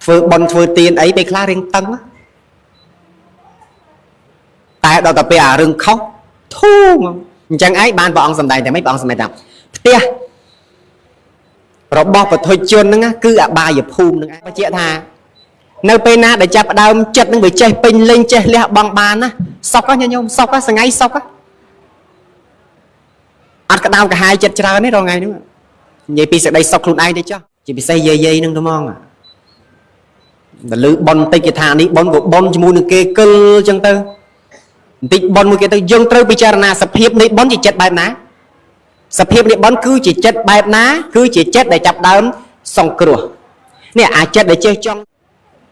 ធ្វើបន់ធ្វើទៀនអីពេលខ្លះរៀងតឹងតែដល់តែពេលអារឿងខុសធូងអញ្ចឹងឯងបានព្រះអង្គសម្ដែងតែមិនព្រះអង្គសម្ដែងថាផ្ទះរបស់ពុទ្ធជនហ្នឹងគឺអបាយភូមិហ្នឹងឯងបញ្ជាក់ថានៅពេលណាដែលចាប់ផ្ដើមចិត្តនឹងវាចេះពេញលេងចេះលះបង់បានណាសុខញញោមសុខសងៃសុខអត់ក្តៅកាហាយចិត្តច្រើនទេរងថ្ងៃហ្នឹងនិយាយពីសេចក្តីសុខខ្លួនឯងទេចុះជាពិសេសយាយហ្នឹងទៅហ្មងដល់លឺប៉ុនតិចគេថានេះប៉ុនក៏ប៉ុនជាមួយនឹងគេកិលអញ្ចឹងទៅបន្តិចប៉ុនមួយគេទៅយើងត្រូវពិចារណាសភាពនៃប៉ុនជាចិត្តបែបណាសភាពនៃប៉ុនគឺជាចិត្តបែបណាគឺជាចិត្តដែលចាប់ដើមសង្គ្រោះនេះអាចិត្តដែលចេះចង់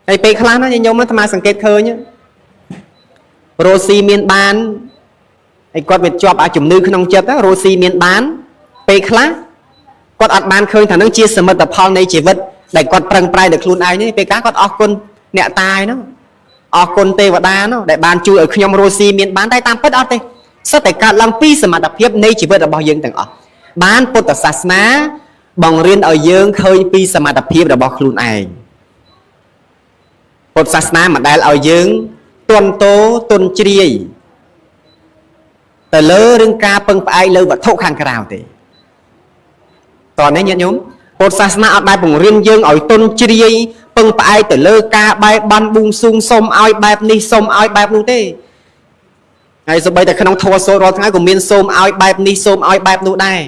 ហើយពេលខ្លះណាញោមអាត្មាសង្កេតឃើញរស់ស៊ីមានបានហើយគាត់វាជាប់អាជំនឿក្នុងចិត្តរស់ស៊ីមានបានពេលខ្លះគាត់អត់បានឃើញថានឹងជាសមិទ្ធផលនៃជីវិតដែលគាត់ប្រឹងប្រែងដល់ខ្លួនឯងនេះពេលខ្លះគាត់អរគុណអ្នកតាយនោះអរគុណទេវតានោះដែលបានជួយឲ្យខ្ញុំរស់ស៊ីមានបានតែតាមពិតអត់ទេសិតតែកើតឡើងពីសមត្ថភាពនៃជីវិតរបស់យើងទាំងអស់បានពុទ្ធសាសនាបង្រៀនឲ្យយើងឃើញពីសមត្ថភាពរបស់ខ្លួនឯងពុទ្ធសាសនាមិនដែលឲ្យយើងទន់តោទន់ជ្រាយទៅលើរឿងការពឹងផ្អែកលើវត្ថុខាងក្រៅទេតើនេះញាតិញោមពុទ្ធសាសនាអត់ដែលបង្រៀនយើងឲ្យទន់ជ្រាយពឹងផ្អែកទៅលើការបែបបានបួងសួងសុំឲ្យបែបនេះសុំឲ្យបែបនោះទេហើយសូម្បីតែក្នុងធម៌សូត្ររាល់ថ្ងៃក៏មានសូមឲ្យបែបនេះសូមឲ្យបែបនោះដែរ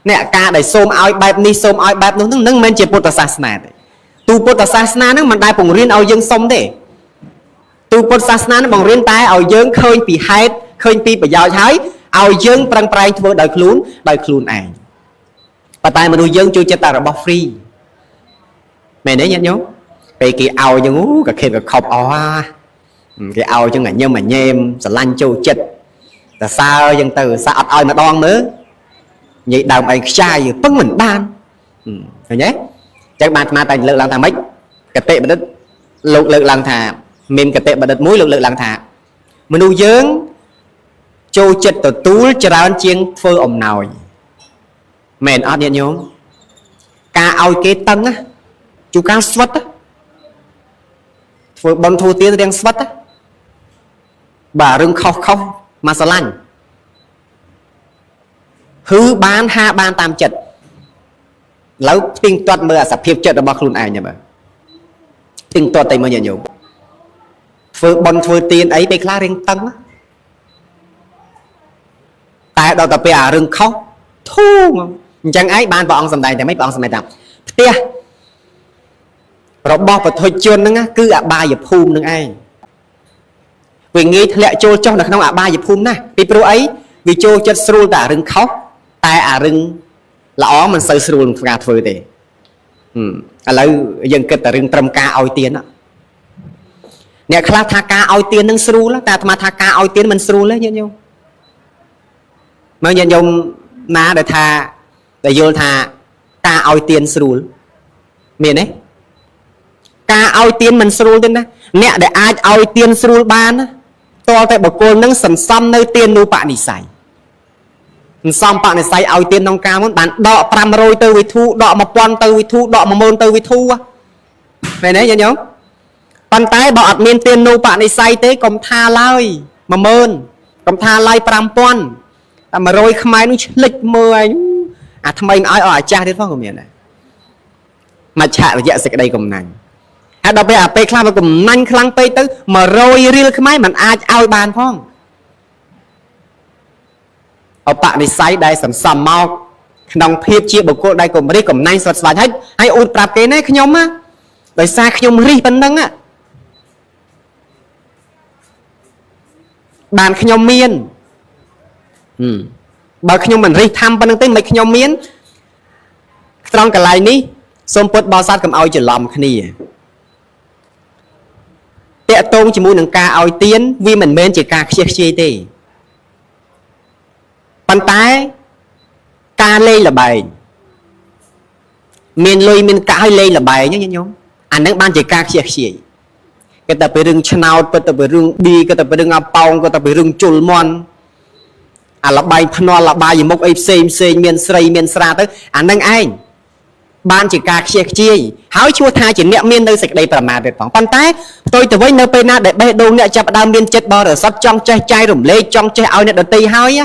អ្នកការដែលសូមឲ្យបែបនេះសូមឲ្យបែបនោះនឹងមិនមែនជាពុទ្ធសាសនាទេទូពុទ្ធសាសនានឹងមិនដែលបង្រៀនឲ្យយើងសុំទេទូពុទ្ធសាសនានឹងបង្រៀនតែឲ្យយើងឃើញពីហេតុឃើញពីប្រយោជន៍ហើយឲ្យយើងប្រឹងប្រែងធ្វើដោយខ្លួនឯងប៉ុន្តែមនុស្សយើងចូលចិត្តតែរបស់ free មែនទេញាតិញោមពេលគេឲ្យចឹងក៏ខេតក៏ខប់អស់គេឲ្យចឹងញឹមញែមស្រឡាញ់ចូលចិត្តតែសើចឹងទៅសាអត់ឲ្យម្ដងមើលនិយាយដើមឯងខ្ចាយពឹងមិនបានឃើញទេចឹងបានអាត្មាតែលើកឡើងថាម៉េចកតិបណ្ឌិតលោកលើកឡើងថាមានកតិបណ្ឌិតមួយលោកលើកឡើងថាមនុស្សយើងចូលចិត្តទទួលច្រើនជាងធ្វើអំណោយមែនអត់ញាតិញោមការឲ្យគេតឹងជួការស្វិតធ្វើបន់ធូទានរៀងស្វិតបាទរឿងខុសមកស្រឡាញ់គឺបានហាបានតាមចិត្តឥឡូវផ្ទៀងទាត់មើលអាសភាពចិត្តរបស់ខ្លួនឯងមើលផ្ទៀងទាត់តែមើលញាតិញោមធ្វើបន់ធ្វើទានអីពេលខ្លះរៀងតឹងតែដល់តែពេលអារឿងខុសធូងអញ្ចឹងឯងបានព្រះអង្គសម្ដែងតែមិនព្រះអង្គសម្ដែងថាផ្ទះរបស់ពុទ្ធជនហ្នឹងគឺអបាយភូមិនឹងឯងវាងាយធ្លាក់ចូលចុះនៅក្នុងអបាយភូមិណាស់ពីព្រោះអីវាចូលចិត្តស្រួលតែអារឿងខុសតែអារឿងល្អមិនសូវស្រួលក្នុងការធ្វើទេឥឡូវយើងគិតតែរឿងត្រឹមការឲ្យទានអ្នកខ្លះថាការឲ្យទាននឹងស្រួលតែអាត្មាថាការឲ្យទានមិនស្រួលទេញាតិញោមមើលញាតិញោមណាដែលថាដែលយល់ថាការឲ្យទានស្រួលមានទេការឲ្យទានមិនស្រួលទេណាអ្នកដែលអាចឲ្យទានស្រួលបានណាតើតែបុគ្គលនឹងសន្សំនៅទានូបនិស្ស័យសន្សំបនិស្ស័យឲ្យទានក្នុងការមុនបានដក500ទៅវិធូដក1000ទៅវិធូដក10000ទៅវិធូមែនទេញាតិញោមប៉ុន្តែបើអត់មានទានូបនិស្ស័យទេកុំថាឡើយ10000កុំថាឡើយ5000តែ100ខ្មែរនោះឆ្លិចមើលឯងអាថ្មីមិនឲ្យអាចាស់ទៀតផងក៏មានដែរមកឆាករយៈសេចក្តីកំណាញ់ហើយដល់ពេលអាពេលខ្លះមកកំណាញ់ខ្លាំងពេកទៅ100រៀលខ្មែរមិនអាចឲ្យបានផងអបនិស្ស័យដែលសន្សំមកក្នុងភាពជាបុគ្គលដែលកុំរិះកំណាញ់ស្វិតស្វាញហើយអួតប្រាប់គេណាខ្ញុំណាដោយសារខ្ញុំរិះប៉ុណ្ណឹងបានខ្ញុំមានបើខ្ញុំមិនរិះthamប៉ុណ្្នឹងទេមិនខ្ញុំមានត្រង់កន្លែងនេះសូមពុទ្ធបរិស័ទកុំឲ្យច្រឡំគ្នាតាក់ទងជាមួយនឹងការឲ្យទានវាមិនមែនជាការខ្ជិះខ្ជាយទេប៉ុន្តែការលេងល្បែងមានលុយមានកាក់ឲ្យលេងល្បែងញាតិញោមអានឹងបានជាការខ្ជិះខ្ជាយគេតែពីរឿងឆ្នោតទៅពីរឿងប៊ីក៏ទៅពីរឿងអាប៉ោងក៏ទៅពីរឿងជុលមន់អាលបាយភ្នាល់លបាយមុខអីផ្សេងមានស្រីមានស្រាទៅអានឹងឯង បានជាការខ្ជិះខ្ជាយហើយឈ្មោះថាជាអ្នកមាននៅសេចក្តីប្រមាទទៀតផងប៉ុន្តែផ្ទុយទៅវិញនៅពេលណាដែលបេះដូងអ្នកចាប់ផ្ដើមមានចិត្តបរិសុទ្ធចង់ចេះចែករំលែកចង់ចេះឲ្យអ្នកដទៃហើយ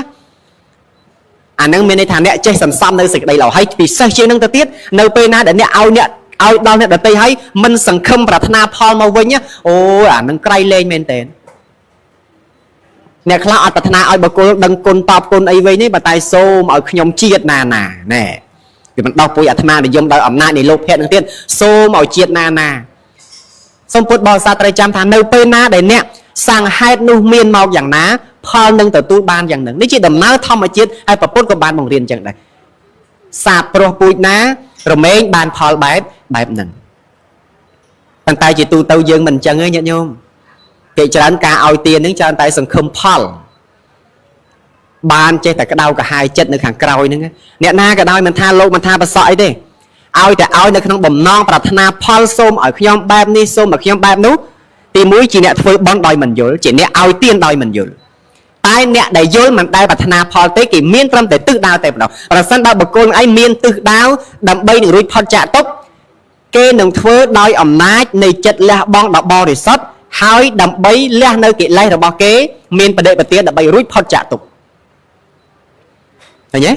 អានឹងមានន័យថាអ្នកចេះសន្សំនៅសេចក្តីល្អហើយពិសេសជាងនឹងទៅទៀតនៅពេលណាដែលអ្នកឲ្យដល់អ្នកដទៃហើយមិនសង្ឃឹមប្រាថ្នាផលមកវិញអូអានឹងក្រៃលែងមែនតើអ្នកខ្លះអត់ប្រាថ្នាឲ្យបុគ្គលដឹងគុណតបគុណអីវិញទេបើតែសូមឲ្យខ្ញុំជាតិណាណែវាមិនដោះពុយអាត្មានិយមដោយអំណាចនៃលោកភៈនឹងទៀតសូមឲ្យជាតិណាសូមពុទ្ធបរិស័ទត្រូវចាំថានៅពេលណាដែលអ្នកសាងហេតុនោះមានមកយ៉ាងណាផលនឹងទទួលបានយ៉ាងហ្នឹងនេះជាដំណើរធម្មជាតិហើយប្រពុតក៏បានបង្រៀនអញ្ចឹងដែរសាបព្រោះពូជណារមែងបានផលបែបហ្នឹងប៉ុន្តែជាទូទៅយើងមិនអញ្ចឹងទេញាតិញោមគេច្រើនការឲ្យទានហ្នឹងច្រើនតែសង្ឃឹមផលបានចេះតែក្តៅកាហាយចិត្តនៅខាងក្រោយហ្នឹងអ្នកណាក៏ដោយមិនថាលោកមិនថាប្រសក់អីទេឲ្យតែឲ្យនៅក្នុងបំណងប្រាថ្នាផលសូមឲ្យខ្ញុំបែបនេះសូមឲ្យខ្ញុំបែបនោះទីមួយជាអ្នកធ្វើបន់ដោយមិនយល់ជាអ្នកឲ្យទានដោយមិនយល់តែអ្នកដែលយល់មិនដែលប្រាថ្នាផលទេគេមានត្រឹមតែទិសដៅតែប៉ុណ្ណោះប្រសិនបើបុគ្គលឯងមានទិសដៅដើម្បីនឹងរួចផុតចាកទុក្ខគេនឹងធ្វើដោយអំណាចនៃចិត្តលះបង់ដ៏បរិសុទ្ធហើយដើម្បីលះនៅកិលេសរបស់គេមានបដិបទានដើម្បីរួចផុតចាកទុក្ខឃើញទេ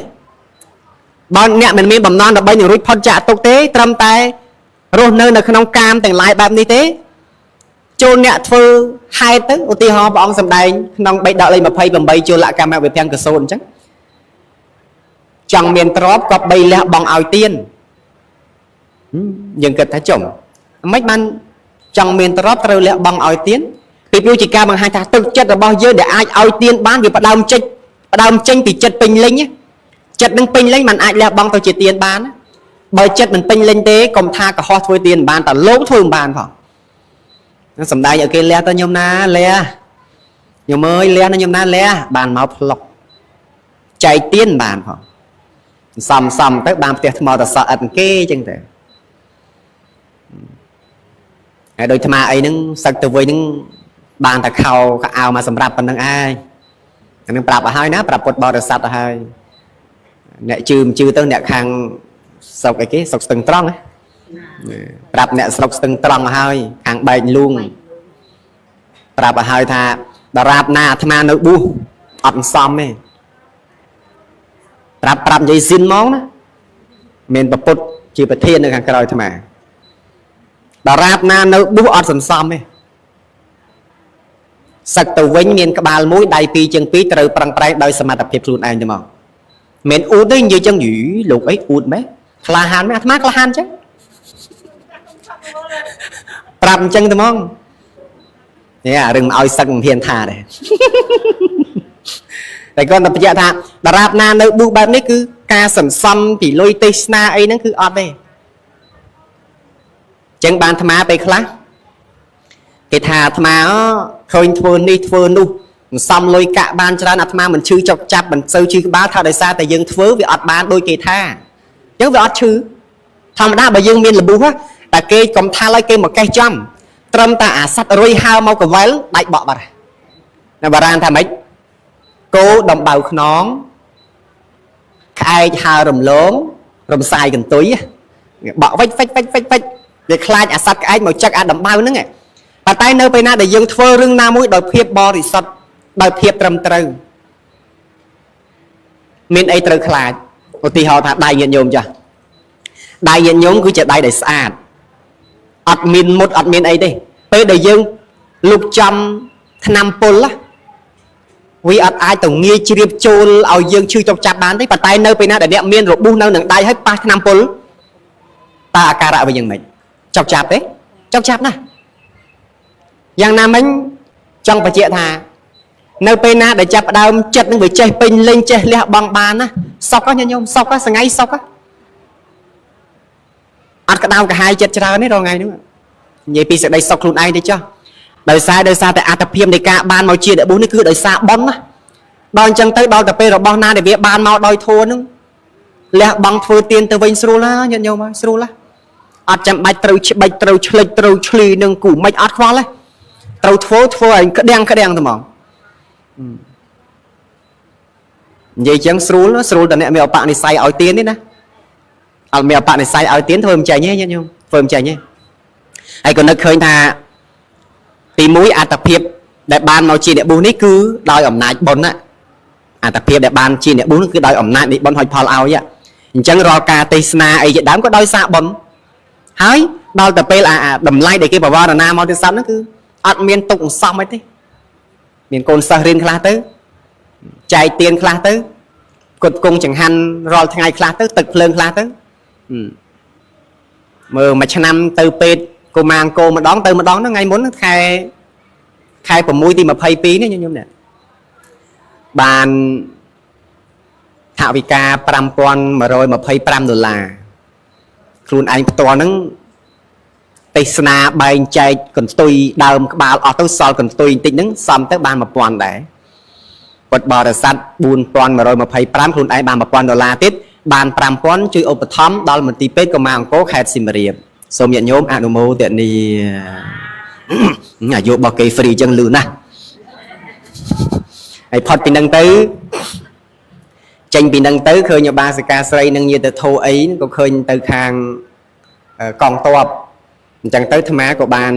បើអ្នកមិនមានបំណងដើម្បីនឹងរួចផុតចាកទុក្ខទេត្រឹមតែរស់នៅក្នុងកាមទាំងឡាយបែបនេះទេចូលអ្នកធ្វើហេតុទៅឧទាហរណ៍ព្រះអង្គសម្ដែងក្នុងបេដកលេខ28ចូលលកម្មវិភាំងកសូនអញ្ចឹងចង់មានទ្រព្យក៏បីលះបង់ឲ្យទានយើងគិតថាចំមិនបានចង់មានទ្រព្យត្រូវលះបង់ឲ្យទានពីព្រោះជាការបង្ហាញថាទឹកចិត្តរបស់យើងដែលអាចឲ្យទានបានវាផ្ដើមចេញពីចិត្តពេញលេញចិត្តនឹងពេញលេញมันអាចលះបង់ទៅជាទានបានបើចិត្តមិនពេញលេញទេកុំថាកុហកធ្វើទានបានតែលោកធ្វើមិនបានផងសំដែងឲ្យគេលះទៅខ្ញុំណាលះខ្ញុំអើយលះណាខ្ញុំណាលះបានមកផ្លុកចែកទានបានផងសំទៅបានផ្ទះថ្មតសក់អត់គេអញ្ចឹងទៅហើយដូចអាត្មាអីហ្នឹងសឹកទៅវិញហ្នឹងបានតែខោកៅមកសម្រាប់ប៉ុណ្្នឹងឯងអានឹងប្រាប់ឲ្យហើយណាប្រាប់ពុទ្ធបរិស័ទទៅហើយអ្នកជឿមិនជឿទៅអ្នកខាងស្រុកអីគេស្រុកស្ទឹងត្រង់ណាប្រាប់អ្នកស្រុកស្ទឹងត្រង់ឲ្យហើយខាងបែកលួងប្រាប់ឲ្យហើយថាដរាបណាអាត្មានៅប៊ូអត់សំទេប្រាប់និយាយស៊ីនហ្មងណាមានប្រពុតជាប្រធាននៅខាងក្រោយអាត្មាដរាបណានៅប៊ូអត់សន្សំទេសឹកទៅវិញមានក្បាលមួយដៃពីរជើងពីរត្រូវប្រឹងប្រែងដោយសមត្ថភាពខ្លួនឯងទៅមកមិនអ៊ូតទេនិយាយចឹងយីលោកអីអ៊ូតម៉េះក្លាហានម៉េះអាត្មាក្លាហានចឹងប្រាប់អញ្ចឹងទៅហ្មងនេះអារឿងឲ្យសឹកមិនហ៊ានថាដែរតែគាត់តែបញ្ជាក់ថាដរាបណានៅប៊ូបែបនេះគឺការសន្សំពីលុយទេសនាអីហ្នឹងគឺអត់ទេចឹងបានអាត្មាពេលខ្លះគេថាអាត្មាឃើញធ្វើនេះធ្វើនោះសន្សំលុយកាក់បានច្រើនអាត្មាមិនឈឺចុកចាប់មិនសូវឈឺក្បាលថាដោយសារតែយើងធ្វើវាអត់បានដូចគេថាអញ្ចឹងវាអត់ឈឺធម្មតាបើយើងមានលប៊ូតែគេកុំថាឲ្យគេមកកេះចំត្រឹមតែអាសត្វរុយហើមកកវែលដាច់បក់បាត់ណាបារាណថាម៉េចគោដំបៅខ្នងក្អែកហើរំលងរំសាយកន្ទុយបក់វិចវាខ្លាចអាសត្វក្អែកមកចឹកអាដំបៅហ្នឹងប៉ុន្តែនៅពេលណាដែលយើងធ្វើរឿងណាមួយដោយភាពបរិសុទ្ធដោយភាពត្រឹមត្រូវមានអីត្រូវខ្លាចឧទាហរណ៍ថាដៃញាតិញោមចាស់ដៃញាតិញោមគឺជាដៃដែលស្អាតអត់មានមុតអត់មានអីទេពេលដែលយើងលុបចំថ្នាំពុលវាអត់អាចទៅងាយជ្រាបចូលឲ្យយើងឈឺចុកចាប់បានទេប៉ុន្តែនៅពេលណាដែលអ្នកមានរបួសនៅនឹងដៃហើយប៉ះថ្នាំពុលតើអាការៈវាយ៉ាងម៉េចចុកចាប់ទេចុកចាប់ណាយ៉ាងណាមិញចង់បញ្ជាក់ថានៅពេលណាដែលចាប់ផ្ដើមចិត្តនឹងវាចេះពេញលេងចេះលះបង់បានណាសុខញាតិញោមសុខសងៃសុខអត់ក្តៅកាហាយចិត្តច្រើនទេរងថ្ងៃហ្នឹងនិយាយពីសេចក្តីសុខខ្លួនឯងទេចុះដោយសារតែអត្តភាពនៃការបានមកជាដបុសនេះគឺដោយសារបុណ្យណាដល់អញ្ចឹងទៅដល់តែពេលរបស់ណាដែលវាបានមកដោយធัวហ្នឹងលះបង់ធ្វើទានទៅវិញស្រួលណាញាតិញោមហើយស្រួលណាអត់ចាំបាច់ត្រូវច្បិចត្រូវឆ្លេចត្រូវឆ្លីនឹងគូមិនអត់ខ្វល់ទេត្រូវធ្វើឲ្យក្តាំងទៅហ្មងនិយាយចឹងស្រួលតែអ្នកមានអបនិស្ស័យឲ្យទាននេះណា អត់មានបដិសេធឲ្យទៀនធ្វើមិនចាញ់ទេញាតិញោមធ្វើមិនចាញ់ទេហើយក៏នឹកឃើញថាទី1អត្តភាពដែលបានមកជាអ្នកបុស្សនេះគឺដោយអំណាចបុណ្យណាអត្តភាពដែលបានជាអ្នកបុស្សនោះគឺដោយអំណាចនៃបុណ្យហុចផលឲ្យអញ្ចឹងរាល់ការទេសនាអីជាដើមក៏ដោយសារបុណ្យហើយដល់ទៅពេលតម្លៃដែលគេបវរណាមកទៅសត្វហ្នឹងគឺអត់មានទុកអង្សំអីទេមានកូនសិស្សរៀនខ្លះទៅចែកទៀនខ្លះទៅគុតគង់ចង្ហាន់រាល់ថ្ងៃខ្លះទៅទឹកភ្លើងខ្លះទៅមើលមួយឆ្នាំទៅពេទ្យកុមារអង្គរម្ដងទៅម្ដងហ្នឹងថ្ងៃមុនខែ6 ទី 22នេះញោមនេះបានថវិកា$5,125ខ្លួនឯងផ្ទាល់ហ្នឹងទេសនាបែងចែកកន្ទុយដើមក្បាលអស់ទៅសល់កន្ទុយបន្តិចហ្នឹងសំទៅបាន$1,000ដែរពុទ្ធបរិស័ទ$4,125ខ្លួនឯងបាន$1,000ទៀតបាន$5,000ជួយឧបត្ថម្ភដល់មន្ទីរពេទ្យកុមារអង្គរខេត្តសៀមរាបសូមញាតិញោមអនុមោទនាអាយុរបស់គេហ្វ្រីអញ្ចឹងលឺណាស់ហើយផុតពីនឹងទៅចេញពីនឹងទៅឃើញបាសិកាស្រីនឹងញាតិធោអីក៏ឃើញទៅខាងកងទ័ពអញ្ចឹងទៅអាត្មាក៏បាន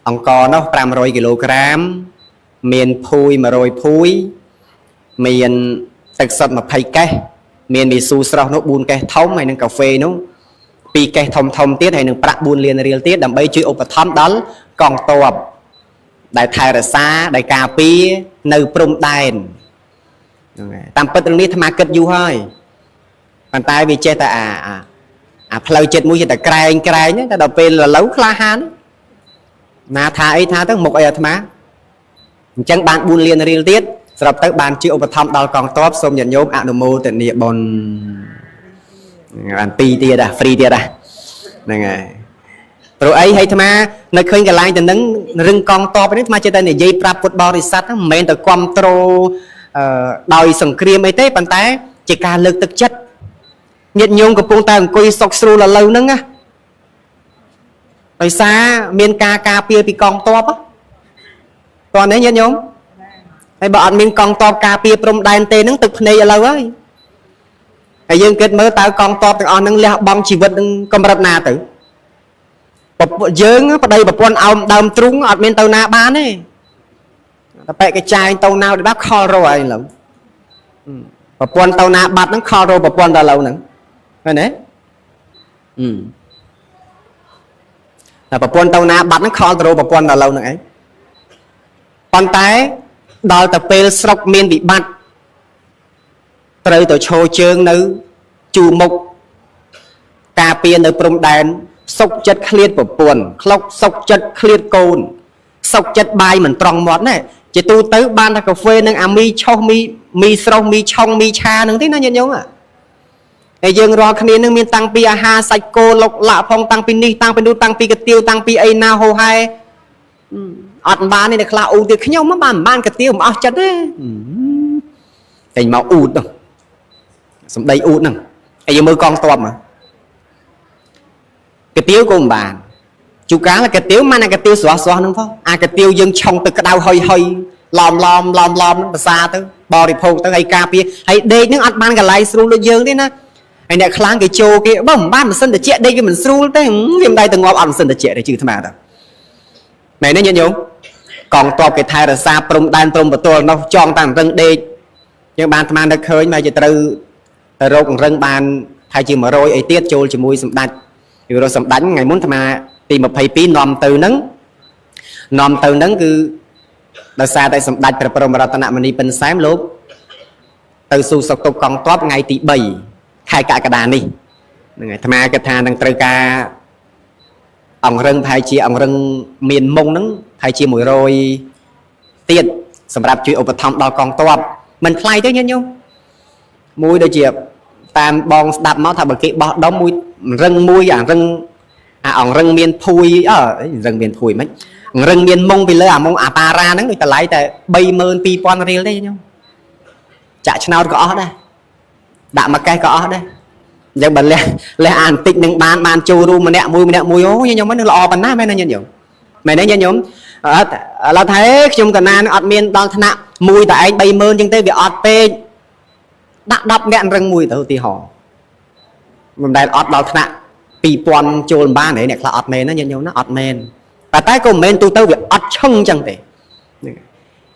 អង្គនោះ500គីឡូក្រាមមានភួយ100ភួយមានទឹកសុទ្ធ20កេសមានមីស៊ូស្រស់នោះ4កេសធំហើយនឹងកាហ្វេនោះ2កេសធំទៀតហើយនឹងប្រាក់4លានរៀលទៀតដើម្បីជួយឧបត្ថម្ភដល់កងទ័ពដែលថែរក្សាដែលការពារនៅព្រំដែនហ្នឹងហើយតាមពិតរឿងនេះអាត្មាគិតយូរហើយប៉ុន្តែវាចេះតែអាផ្លូវចិត្តមួយចេះតែក្រែងតែដល់ពេលឥឡូវក្លាហានណាថាអីថាទៅមុខអីអាត្មាអញ្ចឹងបាន4លានរៀលទៀតស្រាប់ទៅបានជួយឧបត្ថម្ភដល់កងទ័ពសូមញាតិញោមអនុមោទនាបុណ្យបាន2ទៀតហ្វ្រីទៀតហ្នឹងហើយព្រោះអីហើយអាត្មានៅឃើញកន្លែងទៅនឹងរឹងកងទ័ពនេះអាត្មាចេះតែនិយាយប្រាប់ពុទ្ធបរិស័ទមិនមែនទៅគ្រប់គ្រងដោយសង្គ្រាមអីទេប៉ុន្តែជាការលើកទឹកចិត្តញាតិញោមកំពុងតែអង្គុយសុកស្រួលឥឡូវហ្នឹងណាដោយសារមានការការពារពីកងទ័ពតោះនេះញាតិញោមហើយបើអត់មានកងទ័ពការពារព្រំដែនទេហ្នឹងទឹកភ្នែកឥឡូវហើយហើយយើងគិតមើលតើកងទ័ពទាំងអស់ហ្នឹងលះបង់ជីវិតនឹងកម្រិតណាទៅយើងប្តីប្រពន្ធអោមដើមទ្រូងអត់មានទៅណាបានទេតែបែកកញ្ចាយទៅណាទៅបាក់ខលរោអីឡើយប្រពន្ធទៅណាបាត់ហ្នឹងខលរោប្រពន្ធដល់ឥឡូវហ្នឹងឃើញទេតែប្រពន្ធទៅណាបាត់ហ្នឹងខលទៅរោប្រពន្ធដល់ឥឡូវហ្នឹងឯងប៉ុន្តែដល់ទៅពេលស្រុកមានវិបត្តិត្រូវទៅឈរជើងនៅជួរមុខការពារនៅព្រំដែនសុកចិត្តឃ្លាតប្រពន្ធខ្លុកសុកចិត្តឃ្លាតកូនសុកចិត្តបាយមិនត្រង់មាត់ណែជាទូទៅបានតែកាហ្វេនឹងអាមីឆុសមីស្រស់មីឆុងមីឆានឹងទេណាញាតិញោមហើយយើងរាល់គ្នានឹងមានតាំងពីអាហារសាច់គោលុកឡាក់ផងតាំងពីនេះតាំងពីនោះតាំងពីកាទៀវតាំងពីអីណាហូហែអត់បានទេអ្នកខ្លះអ៊ូទៀតខ្ញុំបានកាទៀវមិនអស់ចិត្តទេតែមកអ៊ូតនោះសំដីអ៊ូតហ្នឹងហើយយើងមើលកងទ័ពមកកាទៀវក៏មិនបានជួកាលកាទៀវមិនអាកាទៀវស្រស់ហ្នឹងផងអាកាទៀវយើងឆុងទឹកក្តៅហុយឡំភាសាទៅបរិភោគទៅហើយការពារហើយដេកហ្នឹងអត់បានកន្លែងស្រួលដូចយើងទេណាហើយអ្នកខ្លាំងគេចូលគេបើមិនបានម៉ាស៊ីនត្រជាក់ដេកវាមិនស្រួលទេវាមិនដៃទៅងាប់អត់ម៉ាស៊ីនត្រជាក់ទេជឿអាត្មាទៅមែនទេញាតិញោមកងទ័ពគេថែរក្សាព្រំដែនព្រំប្រទល់នោះចងតាំងរឹងដេកយើងបានអាត្មានឹកឃើញមកជាត្រូវទៅរករឹងបានហើយជា100អីទៀតចូលជាមួយសម្ដេចពីរសម្ដេចថ្ងៃមុនអាត្មាទី22នាំទៅហ្នឹងគឺដោយសារតែសម្ដេចព្រះបរមរតនមនីពិនសែមលោកទៅស៊ូសុកទុកកងទ័ពថ្ងៃទី3ខែកក្កដានេះហ្នឹងហើយអាត្មាគិតថានឹងត្រូវការអង្គរឹងប្រហែលជាអង្គរឹងមានមុងហ្នឹងប្រហែលជា100ទៀតសម្រាប់ជួយឧបត្ថម្ភដល់កងទ័ពមិនថ្លៃទេញាតិញោមមួយដូចជាតាមបងស្ដាប់មកថាបើគេបោះដុំមួយរឹងមួយអង្គរឹងមានភួយរឹងមានភួយមិនអង្គរឹងមានមុងពីលើអាមុងអាប៉ារ៉ាហ្នឹងដូចតម្លៃតែ32,000រៀលទេញោមចាក់ឆ្នោតក៏អស់ដែរដាក់មកកេះក៏អស់ដែរអញ្ចឹងបើលះអាបន្តិចនឹងបានចូលរួមម្នាក់មួយអូញញោមហ្នឹងល្អប៉ុណ្ណាមែនទេញោមមែនទេញោមឥឡូវថាខ្ញុំកណានអត់មានដល់ថ្នាក់មួយតែឯង30,000អញ្ចឹងទេវាអត់ពេកដាក់10នាក់រឹងមួយទៅឧទាហរណ៍ មិនដែលអត់ដល់ថ្នាក់2000ចូលបានទេអ្នកខ្លះអត់មែនណាញាតិញោមណាអត់មែនតែក៏មិនមែនទូទៅវាអត់ឆឹងអញ្ចឹងទេ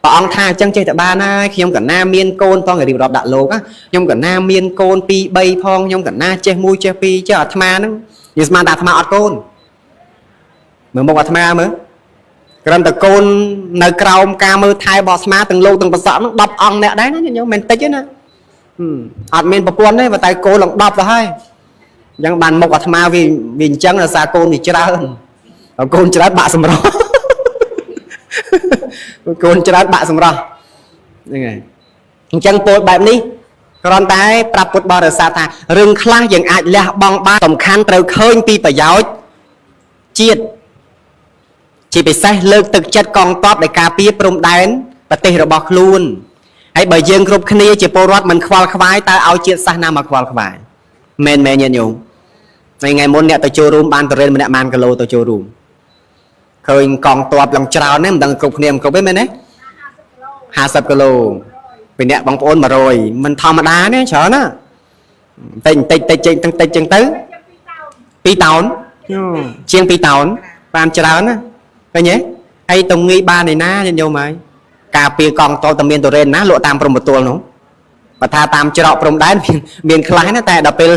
ព្រះអង្គថាអញ្ចឹងចេះតែបានហើយខ្ញុំកណាមានកូនផងរៀបរាប់ដាក់លោកខ្ញុំកណាមានកូន2 3ផងខ្ញុំកណាចេះ1ចេះ2ចេះអាត្មាហ្នឹងយើងស្មានតែអាត្មាអត់កូនមើលមុខអាត្មាមើលគ្រាន់តែកូននៅក្រោមការមើលថែរបស់អាត្មាទាំងលោកទាំងប្រសពហ្នឹង10អង្គអ្នកដែរណាញោមមិនតិចទេណាអត់មានប្រពន្ធទេតែកូនឡើង10ទៅហើយអញ្ចឹងបានមុខអាត្មាវាអញ្ចឹងដោយសារកូនវាច្រើនកូនច្រើនបាក់សម្រស់កូនច្រើនបាក់សម្រស់ហ្នឹងហើយអញ្ចឹងពោលបែបនេះគ្រាន់តែប្រាប់ពុទ្ធបរិស័ទថារឿងខ្លះយើងអាចលះបង់បានសំខាន់ត្រូវឃើញពីប្រយោជន៍ជាតិជាពិសេសលើកទឹកចិត្តកងទ័ពដែលការពារព្រំដែនប្រទេសរបស់ខ្លួនហើយបើយើងគ្រប់គ្នាជាពលរដ្ឋមិនខ្វល់ខ្វាយតើឲ្យជាតិសាសន៍ណាមកខ្វល់ខ្វាយមែនមែនញាតិញោមថ្ងៃមុនអ្នកទៅចូលរួមបានទៅរៀនម្នាក់បានគីឡូទៅចូលរួមឃើញកងទ័ពឡើងច្រើនណាស់មិនដឹងគ្រប់គ្នាមិនគ្រប់ទេមែនទេ50គីឡូពីអ្នកបងប្អូន100មិនធម្មតាទេច្រើនណាតិចតិចចឹងទៅ2តោនជាង2តោនបានច្រើនណាឃើញទេហើយទៅងាយបានឯណាញាតិញោមហើយការពារកងទ័ពតែមានទៅរេនណាលក់តាមព្រំប្រទល់នោះបើថាតាមច្រកព្រំដែនមានខ្លះណាតែដល់ពេល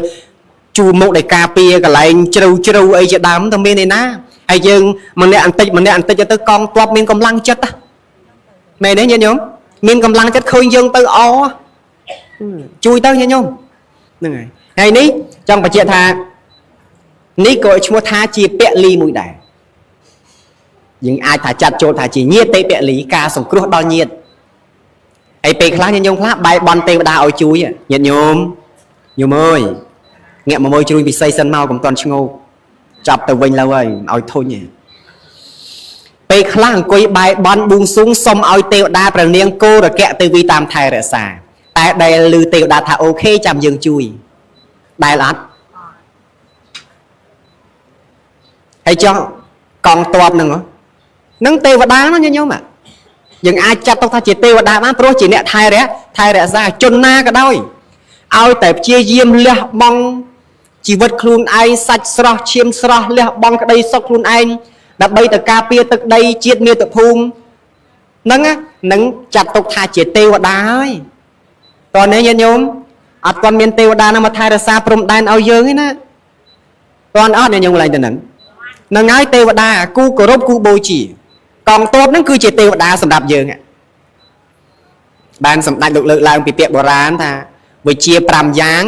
ជួមុខនៃការពារកន្លែងជ្រៅអីជាដើមទៅមានឯណាហើយយើងម្នាក់បន្តិចទៅកងទ័ពមានកម្លាំងចិត្តមែនទេញាតិញោមមានកម្លាំងចិត្តឃើញយើងទៅអជួយទៅញាតិញោមហ្នឹងហើយហើយនេះចង់បញ្ជាក់ថានេះក៏ឈ្មោះថាជាពលីមួយដែរយើងអាចថាចាត់ចូលថាជាញាតិពលីការសង្គ្រោះដល់ញាតិហើយពេលខ្លះញាតិញោមខ្លះបាយបន់ទេវតាឲ្យជួយញាតិញោមអើយងាកមកមើលជ្រួញពិសីសិនមកកុំតន់ឈ្ងោកចាប់ទៅវិញแล้วហើយឲ្យធុញឯងពេលខ្លះអង្គុយបាយបន់បួងសួងសុំឲ្យទេវតាព្រះនាងគោរកៈទេវីតាមថែរក្សាតែដែលឮទេវតាថាអូខេចាំយើងជួយដែលអត់ហើយចង់កងទ័ពនឹងទេវតាណាញោមយើងអាចចាត់ទុកថាជាទេវតាបានព្រោះជាអ្នកថែរក្សាជនណាក៏ដោយឲ្យតែព្យាយាមលះបង់ជីវិតខ្លួនឯងសាច់ស្រស់ឈាមស្រស់លះបង់ក្តីសុខខ្លួនឯងដើម្បីទៅការពារទឹកដីជាតិមាតុភូមិហ្នឹងនឹងចាត់ទុកថាជាទេវតាហើយតើនេះញាតិញោមអត់ទាន់មានទេវតាណាមកថែរក្សាព្រំដែនឲ្យយើងទេណាតើអត់ញាតិញោមឡើងទៅហ្នឹងហើយទេវតាគូគោរពគូបូជាកងទ័ពហ្នឹងគឺជាទេវតាសម្រាប់យើងបានសម្ដេចលោកលើកឡើងពីពាក្យបុរាណថាវិជា5យ៉ាង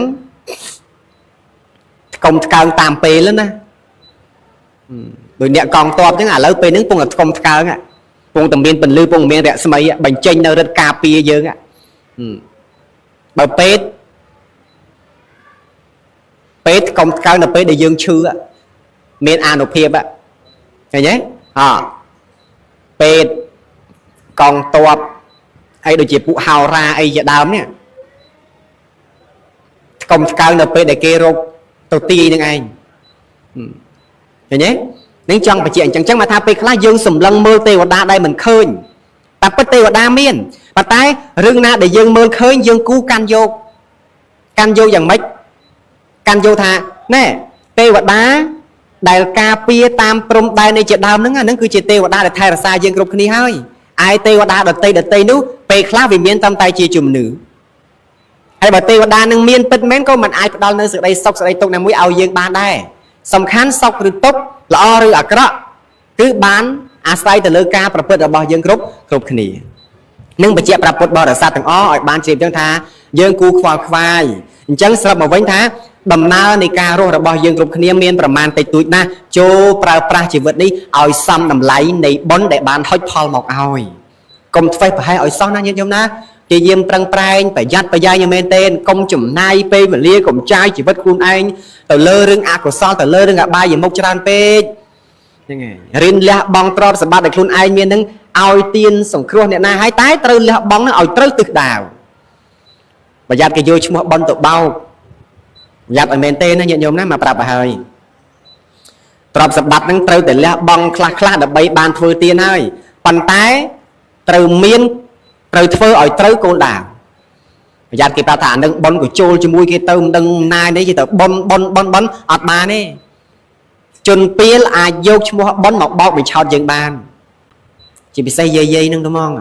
កុំថ្កើងតាមពេលណាដោយអ្នកកងទ័ពហ្នឹងឥឡូវពេលហ្នឹងពងតែថ្កុំថ្កើងពងតែមានពន្លឺពងមានរស្មីបញ្ចេញនៅរិទ្ធការពារយើងបើពេទ្យកុំថ្កើងនៅពេលដែលយើងឈឺមានអានុភាពឃើញទេពេទ្យកងទ័ពអីដូចជាពួកហោរាអីជាដើមនេះកុំថ្កើងនៅពេលដែលគេរកទៅទីនឹងឯងឃើញទេនឹងចង់បញ្ជាក់អញ្ចឹងមកថាពេលខ្លះយើងសម្លឹងមើលទេវតាដែលមិនឃើញតែពិតទេវតាមានប៉ុន្តែរឿងណាដែលយើងមើលឃើញយើងគូកាន់យកយ៉ាងម៉េចកាន់យកថាណែទេវតាដែលការពារតាមព្រំដែននៃជាដើមហ្នឹងគឺជាទេវតាដែលថែរក្សាយើងគ្រប់គ្នាហើយឯទេវតាដតីនោះពេលខ្លះវាមានតែជាជំនឿហើយបើទេវតានឹងមានពិតមែនក៏មិនអាចផ្ដល់នៅសេចក្តីសុខសេចក្តីទុក្ខណាមួយឲ្យយើងបានដែរសំខាន់សុខឬទុក្ខល្អឬអាក្រក់គឺបានអាស្រ័យទៅលើការប្រព្រឹត្តរបស់យើងគ្រប់គ្នានឹងបញ្ជាក់ប្រាប់ពុទ្ធបរិស័ទទាំងអស់ឲ្យបានជ្រាបចឹងថាយើងគូខ្វល់ខ្វាយអញ្ចឹងស្រាប់មកវិញថាដំណើរនៃការរស់របស់យើងគ្រប់គ្នាមានប្រមាណតិចតួចណាស់ចូលប្រើប្រាស់ជីវិតនេះឲ្យសមតម្លៃនៃបុណ្យដែលបានហុចផលមកឲ្យកុំធ្វេសប្រហែសឲ្យសោះណាញាតិញោមណាជាយាមប្រឹងប្រែងប្រយ័ត្នប្រយែងយ៉ាងមែនទេកុំចំណាយពេលវេលាកុំចាយជីវិតខ្លួនឯងទៅលើរឿងអកុសលទៅលើរឿងអបាយមុខច្រើនពេកហ្នឹងហើយរៀនលះបង់ទ្រព្យសម្បត្តិដែលខ្លួនឯងមាននឹងឲ្យទានសង្គ្រោះអ្នកណាហើយតែត្រូវលះបង់នឹងឲ្យត្រូវទិសដៅប្រយ័ត្នគេយកឈ្មោះបន់ទៅបោកប្រយ័ត្នឲ្យមែនទេណាញាតិញោមណាមកប្រាប់ឲ្យហើយទ្រព្យសម្បត្តិនឹងត្រូវតែលះបង់ខ្លះដើម្បីបានធ្វើទានហើយប៉ុន្តែត្រូវធ្វើឲ្យត្រូវគោលដៅ ប្រយ័ត្នគេប្រាប់ថានឹងប៉ុនក៏ចូលជាមួយគេទៅមិនដឹងណានេះគេទៅប៉ុនអត់បានទេជនពាលអាចយកឈ្មោះប៉ុនមកបោកបញ្ឆោតយើងបានជាពិសេសយាយនឹងទៅហ្មង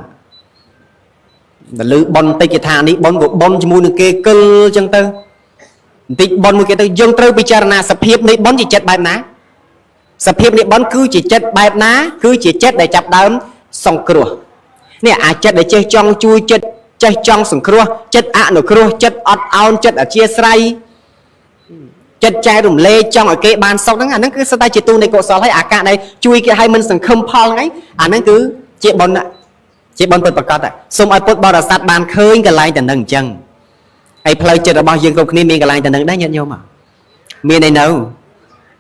ដល់លឺប៉ុនតិចគេថានេះប៉ុនក៏ប៉ុនជាមួយនឹងគេគិលអញ្ចឹងទៅបន្តិចប៉ុនមួយគេទៅយើងត្រូវពិចារណាសភាពនៃប៉ុនជាចិត្តបែបណាសភាពនៃប៉ុនគឺជាចិត្តបែបណាគឺជាចិត្តដែលចាប់ដើមសង្គ្រោះនេះអាចចិត្តដែលចេះចង់ជួយចិត្តចេះចង់សង្គ្រោះចិត្តអនុគ្រោះចិត្តអត់ឱនចិត្តអធ្យាស្រ័យចិត្តចែករំលែកចង់ឲ្យគេបានសុខហ្នឹងអាហ្នឹងគឺស្ទើរជាទូនៃកុសលហើយអាការដែលជួយគេឲ្យមិនសង្ឃឹមផលហ្នឹងអាហ្នឹងគឺជាបុណ្យពិតប្រាកដសូមឲ្យពុទ្ធបរិស័ទបានឃើញកន្លែងតែនឹងអញ្ចឹងហើយផ្លូវចិត្តរបស់យើងគ្រប់គ្នាមានកន្លែងតែនឹងដែរញាតិញោមមានឯនៅ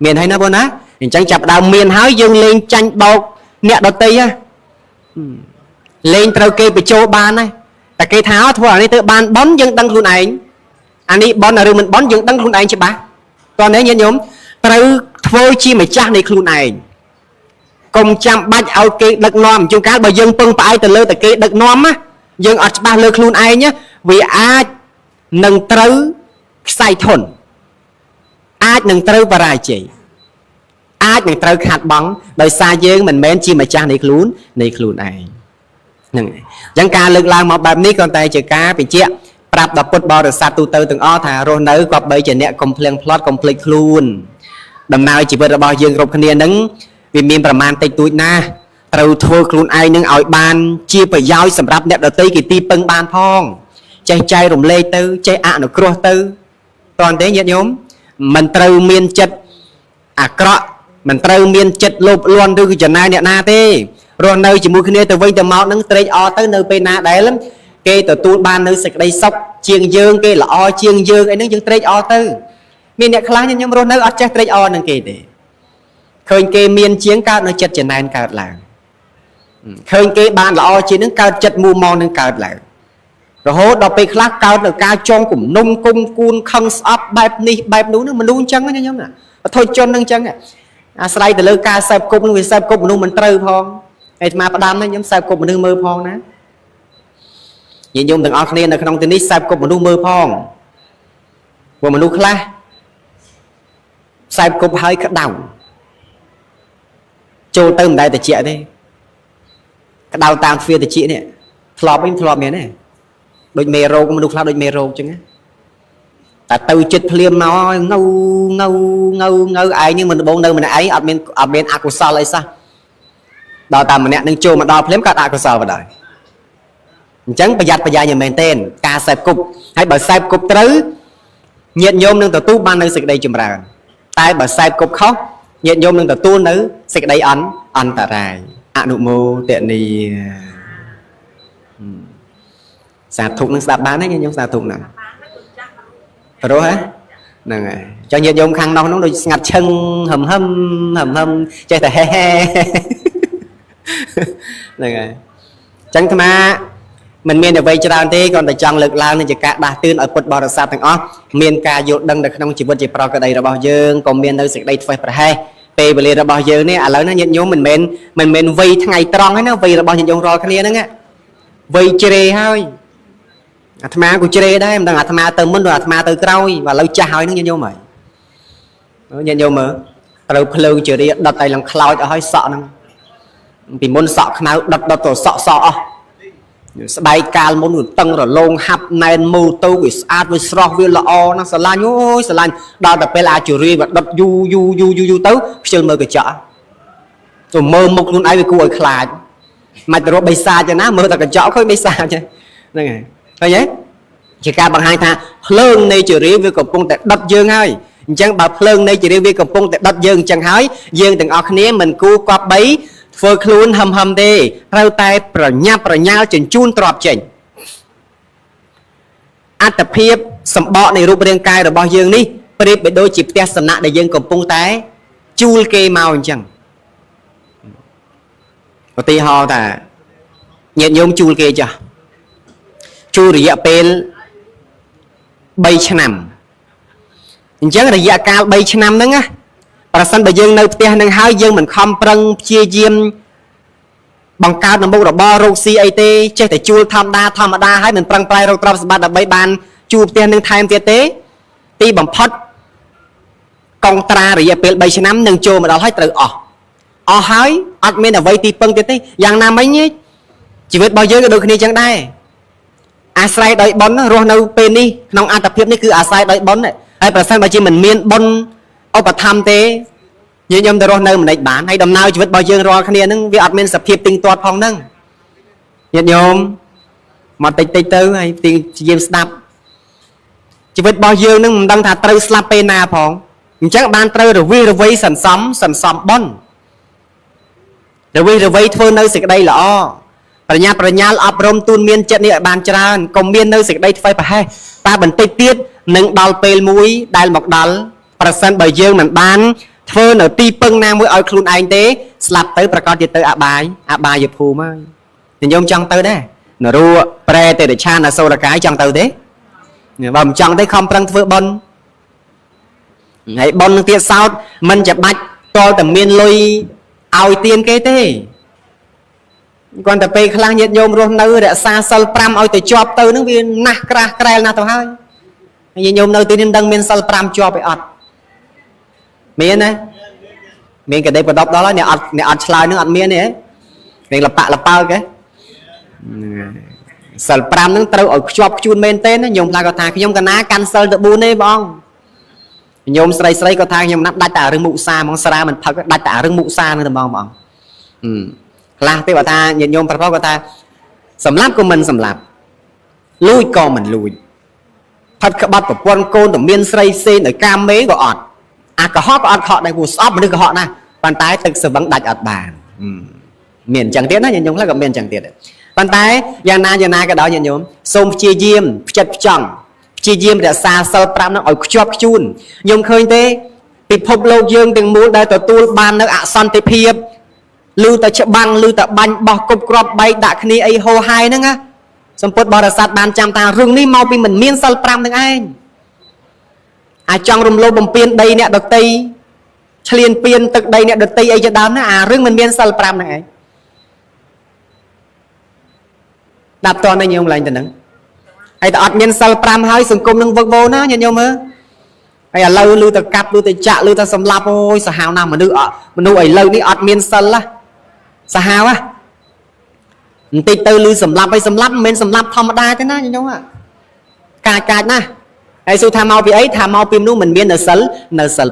មានហើយណាបងណាអញ្ចឹងចាប់ដើមមានហើយយើងលេងចាញ់បោកអ្នកដតីលេងត្រូវគេបញ្ចូលបានហើយតែគេថាធ្វើអានេះទៅបានប៉ុនយើងដឹងខ្លួនឯងអានេះប៉ុនឬមិនប៉ុនយើងដឹងខ្លួនឯងច្បាស់តោះនេះញាតិញោមត្រូវធ្វើជាម្ចាស់នៃខ្លួនឯងកុំចាំបាច់ឲ្យគេដឹកនាំជួនកាលបើយើងពឹងផ្អែកទៅលើតែគេដឹកនាំណាយើងអត់ច្បាស់លើខ្លួនឯងវាអាចនឹងត្រូវខ្សែធនអាចនឹងត្រូវបរាជ័យអាចនឹងត្រូវខាត់បង់ដោយសារយើងមិនមែនជាម្ចាស់នៃខ្លួនឯងហ្នឹងអញ្ចឹងការលើកឡើងមកបែបនេះគ្រាន់តែជាការបញ្ជាក់ប្រាប់ដល់ពុទ្ធបរិស័ទទូទៅទាំងអស់ថារស់នៅក៏បីជាអ្នកកុំភ្លៀងផ្្លាត់កុំភ្លេចខ្លួនដំណើរជីវិតរបស់យើងគ្រប់គ្នានឹងវាមានប្រមាណតិចតួចណាស់ត្រូវធ្វើខ្លួនឯងនឹងឲ្យបានជាប្រយោជន៍សម្រាប់អ្នកដទៃគេទីពឹងបានផងចេះចែករំលែកទៅចេះអនុគ្រោះទៅតើទេញាតិញោមមិនត្រូវមានចិត្តអាក្រក់មិនត្រូវមានចិត្តលោភលន់ឬក៏ចំណាយអ្នកណាទេរស់នៅជាមួយគ្នាទៅវិញទៅមកនឹងត្រេកអរទៅនៅពេលណាដែលគេទទួលបាននៅសេចក្តីសុខជាងយើងគេល្អជាងយើងអីហ្នឹងយើងត្រេកអរទៅមានអ្នកខ្លះខ្ញុំរស់នៅអត់ចេះត្រេកអរនឹងគេទេឃើញគេមានជាងកើតនៅចិត្តចំណែនកើតឡើងឃើញគេបានល្អជាងនឹងកើតចិត្តមូម៉ងនឹងកើតឡើងរហូតដល់ពេលខ្លះកើតនៅការចងគំនុំគុំគួនខឹងស្អប់បែបនេះបែបនោះនឹងមនុស្សអញ្ចឹងណាខ្ញុំណាបធុជននឹងអញ្ចឹងអាស្រ័យទៅលើការសែបគប់នឹងវាសែបគប់មនុស្សមិនត្រូវផងហើយអាផ្ដាំនេះខ្ញុំសែបគប់មនុស្សមើលផងណាញាតិញោមទាំងអស់គ្នានៅក្នុងទីនេះសែបគប់មនុស្សមើលផងព្រោះមនុស្សខ្លះសែបគប់ហើយក្តៅចូលទៅមិនដែលតិចទេក្តៅតាមទ្វារតិចនេះធ្លាប់វិញធ្លាប់មានទេដូចមេរោគមនុស្សខ្លះដូចមេរោគអញ្ចឹងតែទៅចិត្តភ្លាមមកងៅឯងនេះមិនដបងនៅម្នាក់ឯងអត់មានអកុសលអីសោះដល់តែម្នាក់នឹងចូលមកដល់ភ្លាមក៏អកុសលបណ្ដោយអញ្ចឹងប្រយ័ត្នប្រយែងយ៉ាងមែនទែនការសែបគប់ហើយបើសែបគប់ត្រូវញាតិញោមនឹងទទួលបាននៅសេចក្តីចម្រើនតែបើសែបគប់ខុសញាតិញោមនឹងទទួលនៅសេចក្តីអន្តរាយអនុមោទនីសាធុនឹងស្ដាប់បានទេញាតិញោមសាធុហ្នឹងព្រោះហ្នឹងហើយចង់ញាតិញោមខាងនោះដូចស្ងាត់ឈឹងហឹមចេះតែហេហ្នឹងហើយអញ្ចឹងអាត្មាមិនមានអ្វីច្រើនទេគ្រាន់តែចង់លើកឡើងនឹងជាការដាស់តឿនឲ្យពុទ្ធបរិស័ទទាំងអស់មានការយល់ដឹងនៅក្នុងជីវិតជាប្រកបដីរបស់យើងក៏មាននៅសេចក្តីធ្វេសប្រហែសពេលវេលារបស់យើងនេះឥឡូវណាញាតិញោមមិនមែនវ័យថ្ងៃត្រង់ហើយណាវ័យរបស់ញាតិញោមរាល់គ្នាហ្នឹងវ័យជ្រេហើយអាត្មាក៏ជ្រេដែរមិនដឹងអាត្មាទៅមុនឬអាត្មាទៅក្រោយឥឡូវចាស់ហើយហ្នឹងញាតិញោមហើយញាតិញោមមើលត្រូវភ្លើងជ្រាដុតឲ្យឡើងខ្លោចអស់ហើយសក់ហ្នឹងពីមុនសក់ខ្មៅដុតទៅសក់អស់ស្បែកកាលមុនតឹងរលោងហាប់ណែនមូលទៅវាស្អាតវាស្រស់វាល្អណាស់ស្រឡាញ់អូយស្រឡាញ់ដល់តែពេលអាចជរាវាដុតយូរទៅខ្ជិលមើលកញ្ចក់ទៅមើលមុខខ្លួនឯងវាគួរឲ្យខ្លាចមិនទៅរកបិសាចទេណាមើលតែកញ្ចក់ឃើញបិសាចហ្នឹងហើយឃើញទេជាការបង្ហាញថាភ្លើងនៃជរាវាកំពុងតែដុតយើងហើយអញ្ចឹងបើភ្លើងនៃជរាវាកំពុងតែដុតយើងអញ្ចឹងហើយយើងទាំងអស់គ្នាមិនគួរគប្បីធ្វើខ្លួនហឹមទេត្រូវតែប្រញាប់ប្រញាល់ជញ្ជូនទ្រព្យចេញអត្តភាពសម្បកនៃរូបរាងកាយរបស់យើងនេះប្រៀបបីដូចជាផ្ទះសំណាក់ដែលយើងកំពុងតែជួលគេមកអញ្ចឹងឧទាហរណ៍ថាញាតិញោមជួលគេចាស់ជួលរយៈពេល3ឆ្នាំអញ្ចឹងរយៈកាល3ឆ្នាំហ្នឹងណាប្រសិនបើយើងនៅផ្ទះនឹងហើយយើងមិនខំប្រឹងព្យាយាម បង្កើតនៅមុខរបររកស៊ីអីទេចេះតែជួលធម្មតាហើយមិនប្រឹងប្រែងរកទ្រព្យសម្បត្តិដើម្បីបានជួលផ្ទះនឹងថែមទៀតទេទីបំផុតកុងត្រារយៈពេល3ឆ្នាំនឹងចូលមកដល់ហើយត្រូវអស់ហើយអត់មានអ្វីទីពឹងទៀតទេយ៉ាងណាមិញជីវិតរបស់យើងក៏ដូចគ្នាចឹងដែរអាស្រ័យដោយបុណ្យរស់នៅពេលនេះក្នុងអត្តភាពនេះគឺអាស្រ័យដោយបុណ្យហើយប្រសិនបើជាមិនមានបុណ្យឧបត្ថម្ភទេយើងទៅរស់នៅមិនដេចបានហើយដំណើរជីវិតរបស់យើងរាល់គ្នានឹងវាអត់មានសភាពទៀងទាត់ផងហ្នឹងញាតិញោមមកតិចទៅហើយទីយាមស្ដាប់ជីវិតរបស់យើងនឹងមិនដឹងថាត្រូវស្លាប់ពេលណាផងអញ្ចឹងបានត្រូវរវីរវៃសន្សំបុណ្យរវីរវៃធ្វើនៅសេចក្តីល្អប្រញាល់អប់រំទូនមានចិត្តនេះឲ្យបានច្រើនកុំមាននៅសេចក្តីធ្វេសប្រហែសតែបន្តិចទៀតនឹងដល់ពេលមួយដែលមកដល់ប្រសិនបើយើងមិនបានធ្វើនៅទីពឹងណាមួយឲ្យខ្លួនឯងទេស្លាប់ទៅប្រកាសជាទៅអបាយភូមិហើយញោមចង់ទៅដែរនរោប្រែទេរឆានអសូរកាយចង់ទៅទេបើមិនចង់ទេខំប្រឹងធ្វើបុណ្យហើយបុណ្យនឹងទៀតសោតមិនចាំបាច់តលតែមានលុយឲ្យទានគេទេគាត់តែពេលខ្លះញាតិញោមរស់នៅរក្សាសិល5ឲ្យទៅជាប់ទៅនឹងវាណាស់ក្រាស់ក្រែលណាស់ទៅហើយញាតិញោមនៅទីនេះមិនដឹងមានសិល5ជាប់ឯអត់មានណាមានកដេបដប់ដល់ហើយអ្នកអត់ឆ្លើយនឹងអត់មានទេនឹងលប៉ើគេសិល5នឹងត្រូវឲ្យខ្ជាប់ខ្ជួនមែនទេណាញោមខ្លះគាត់ថាខ្ញុំកណាកាន់សិលទៅ4ទេបងញោមស្រីគាត់ថាខ្ញុំណាត់ដាច់តែរឹងមុសាហ្មងស្រាមិនផឹកដាច់តែរឹងមុសានឹងតែបងខ្លះទេគាត់ថាញាតិញោមប្រាប់គាត់ថាសម្លាប់ក៏មិនសម្លាប់លួចក៏មិនលួចផាត់ក្បត់ប្រពន្ធកូនតែមានស្រីផ្សេងដោយកាមេក៏អត់អាកុហកក៏អត់ខកដែរព្រោះស្អប់មនុស្សកុហកណាប៉ុន្តែទឹកស្វឹងដាច់អត់បានមានអញ្ចឹងទៀតណាញាតិញោមខ្លះក៏មានអញ្ចឹងទៀតប៉ុន្តែយ៉ាងណាក៏ដោយញាតិញោមសូមព្យាយាមផ្ចិតផ្ចង់ព្យាយាមរក្សាសិល5នោះឲ្យខ្ជាប់ខ្ជួនញោមឃើញទេពិភពលោកយើងទាំងមូលដែលទទួលបាននៅអសន្តិភាពលឺតែច្បាំងលឺតែបាញ់បោះគប់គ្រាប់បែកដាក់គ្នាអីហោហាយហ្នឹងណាសម្ពុតបរិស័ទបានចាំថារឿងនេះមកពីមិនមានសិល5នឹងឯងអាចង់រំលោភបំពានដីអ្នកដតីឆ្លៀនពៀនទឹកដីអ្នកដតីអីជាដើមណាអារឿងមិនមានសិល5នឹងឯងដាក់តនញោមឡើងទៅហ្នឹងហើយតែអត់មានសិល5ហើយសង្គមនឹងវឹកវរណាញាតិញោមមើលហើយឥឡូវលឺតែកាប់លឺតែចាក់លឺតែសម្លាប់អូយសាហាវណាស់មនុស្សឥឡូវនេះអត់មានសិលណាសាហាវបន្តិចទៅលឺសម្លាប់ហើយសម្លាប់មិនមែនសម្លាប់ធម្មតាទេណាញាតិញោមកាចណាស់ហើយសួរថាមកពីអីថាមកពីមនុស្សមិនមាននៅសិល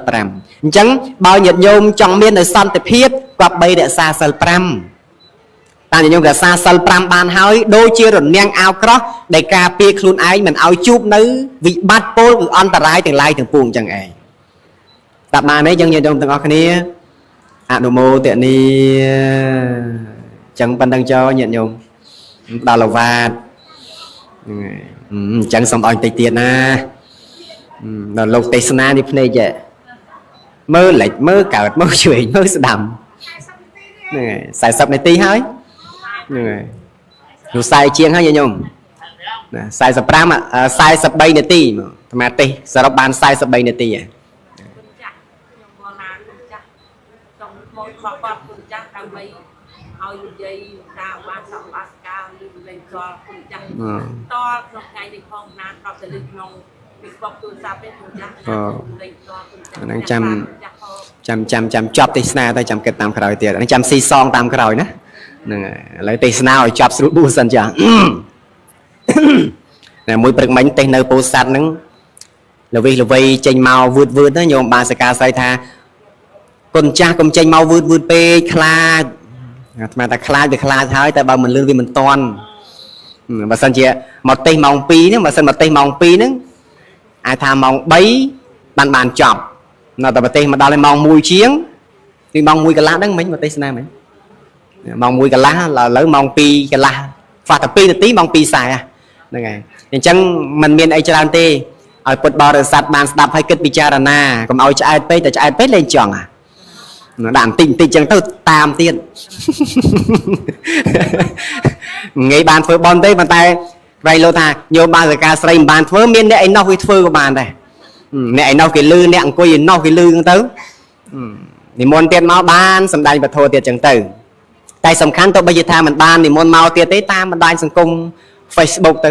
5អញ្ចឹងបើញាតិញោមចង់មាននៅសន្តិភាពគប្បីរក្សាសិល5តាមញាតិញោមរក្សាសិល5បានហើយដូចជារនាំងអាវក្រោះដែលការពារខ្លួនឯងមិនឲ្យជួបនៅវិបត្តិពលគឺអន្តរាយទាំងឡាយទាំងពួងអញ្ចឹងឯងតាបាននេះយើងញាតិញោមទាំងអស់គ្នាអនុមោទនីអញ្ចឹងប៉ុណ្្នឹងចោលញាតិញោមដល់លវ៉ាតអញ្ចឹងសូមឲ្យតិចទៀតណាដល់លោកទេសនានេះភ្នែកមើលលិចមើលកើតមើលឆ្វេងមើលស្ដាំហ្នឹងហើយ40នាទីហើយហ្នឹងហើយយូរ40ជាងហើយញោម45 43នាទីមកអាត្មាទេសរុបបាន43នាទីហ៎ខ្ញុំមកណាគុណចាស់ចង់មកខកបាត់គុណចាស់ដើម្បីឲ្យនិយាយថាបានសម្បត្តិការលើលេងចូលគុណចាស់តក្នុងថ្ងៃនេះផងណាប្រាប់ទៅលើក្នុងពីបបទូរស័ព្ទទេគុណចាស់លេងចូលគុណចាស់ហ្នឹងចាំចប់ទេសនាទៅចាំគិតតាមក្រោយទៀតហ្នឹងចាំស៊ីសងតាមក្រោយណាហ្នឹងហើយឥឡូវទេសនាឲ្យចប់ស្រួលប៊ូសិនចាណាមួយព្រឹកមិញទេសនៅពោធិ៍សាត់ហ្នឹងល្វីចេញមកវឺតណាញោមបានសកាស័យថាគុណចាស់កុំចេញមកវឺតពេកខ្លាចអាត្មាថាខ្លាចវាខ្លាចហើយតែបើមិនលឿនវាមិនតន់បើសិនជាមកទេសម៉ោង2ហ្នឹងបើសិនមកទេសម៉ោង2ហ្នឹងអាចថាម៉ោង3បានចប់នៅតែប្រទេសមកដល់ឯម៉ោង1ជាងពីម៉ោង1កន្លះហ្នឹងមិញមកទេសនាមិញម៉ោង1កន្លះឥឡូវម៉ោង2កន្លះខ្វះតែ2នាទីម៉ោង2:40ហ្នឹងហើយអញ្ចឹងมันមានអីច្រើនទេឲ្យពុទ្ធបរិស័ទបានស្ដាប់ហើយគិតពិចារណាកុំឲ្យឆ្អែតពេកតែឆ្អែតពេកលែងចង់ដាក់បន្តិចអញ្ចឹងទៅតាមទៀតងាយបានធ្វើបន់ទេប៉ុន្តែក្រៃលោថាញោមបានសកាស្រីមិនបានធ្វើមានអ្នកឯណោះវាធ្វើក៏បានដែរអ្នកឯណោះគេលឺអ្នកអង្គុយឯណោះគេលឺហ្នឹងទៅនិមន្តទៀតមកបានសម្ដែងពធទៀតអញ្ចឹងទៅ តែសំខាន់ទៅបីជាថាមិនបាននិមន្តមកទៀតទេតាមបណ្ដាញសង្គម Facebook ទៅ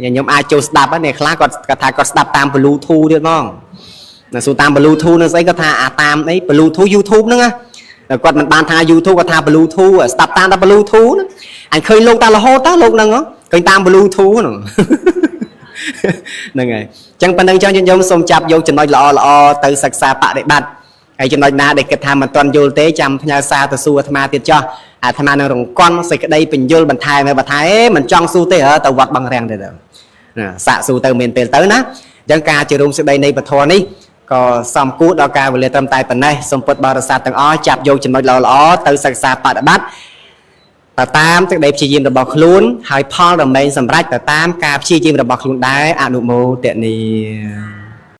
ខ្ញុំអាចចូលស្ដាប់ហ្នឹងខ្លះគាត់ថាគាត់ស្ដាប់តាម Bluetooth ទៀតហ្មងណាសួរតាម Bluetooth នឹងស្អីគាត់ថាអាតាមអី Bluetooth YouTube ហ្នឹងណាគាត់មិនបានថា YouTube គាត់ថា Bluetooth ស្ដាប់តាមតែ Bluetooth ហ្នឹងអញឃើញលោកតារហូតតើលោកហ្នឹងឃើញតាម Bluetooth ហ្នឹងហ្នឹងហើយអញ្ចឹងប៉ុណ្្នឹងចង់ខ្ញុំសូមចាប់យកចំណុចល្អទៅសិក្សាបដិបត្តិហើយចំណុចណាដែលគិតថាមិនទាន់យល់ទេចាំផ្ញើសារទៅសួរអាត្មាទៀតចុះអាត្មានឹងរង្កន់សេចក្តីបញ្យលបន្ថែមបើថាមិនចង់សួរទេទៅវត្តបឹងរាំងទៅសាកសួរទៅមានពេលទៅណាអញ្ចឹងការជារួមសេចក្តីនៃពធនេះក៏សំគួរដល់ការវេលាត្រឹមតែប៉ុណ្ណេះសូមពុទ្ធបរិស័ទទាំងអស់ចាប់យកចំណុចល្អទៅសិក្សាបដិបត្តិទៅតាមទឹកដីព្យាយាមរបស់ខ្លួនហើយផលរមែងសម្រេចទៅតាមការព្យាយាមរបស់ខ្លួនដែរអនុមោទនា